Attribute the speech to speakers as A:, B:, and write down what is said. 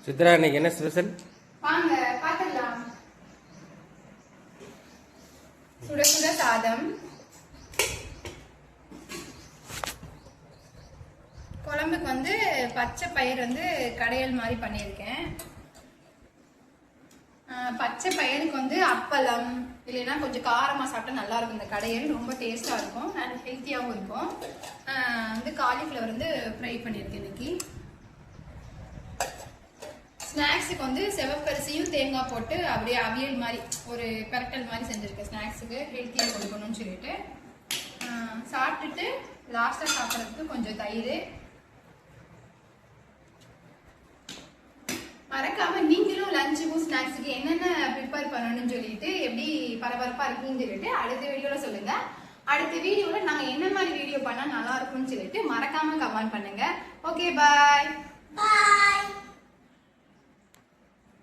A: சித்ரா இன்னைக்கு என்ன ஸ்பெஷல்?
B: வாங்க பாத்துடலாம். சுட சுட சாதம், குழம்புக்கு வந்து பச்சை பயிர் வந்து கடையல் மாதிரி பண்ணியிருக்கேன். பச்சை பயிருக்கு வந்து அப்பளம் இல்லைன்னா கொஞ்சம் காரமாக சாப்பிட்டா நல்லா இருக்கும். இந்த கடையல் ரொம்ப டேஸ்டாக இருக்கும் அண்ட் ஹெல்த்தியாகவும் இருக்கும். வந்து காலிஃப்ளவர் வந்து ஃப்ரை பண்ணியிருக்கேன் இன்னைக்கு. ஸ்நாக்ஸுக்கு வந்து செவப்பரிசியும் தேங்காய் போட்டு அப்படியே அவியல் மாதிரி ஒரு பெரட்டல் மாதிரி செஞ்சுருக்கேன். ஸ்நாக்ஸுக்கு ஹெல்த்தியாக கொடுக்கணும்னு சொல்லிட்டு சாப்பிட்டுட்டு லாஸ்ட்டாக சாப்பிட்றதுக்கு கொஞ்சம் தயிர். மறக்காம நீங்களும் லஞ்சுக்கும் ஸ்நாக்ஸுக்கு என்னென்ன ப்ரிப்பேர் பண்ணணும்னு சொல்லிட்டு எப்படி பரபரப்பாக இருக்குன்னு சொல்லிட்டு அடுத்த வீடியோவில் சொல்லுங்க. அடுத்த வீடியோவில் நாங்கள் என்ன மாதிரி வீடியோ பண்ணால் நல்லா இருக்கும்னு சொல்லிட்டு மறக்காம கமெண்ட் பண்ணுங்க. ஓகே, பாய்.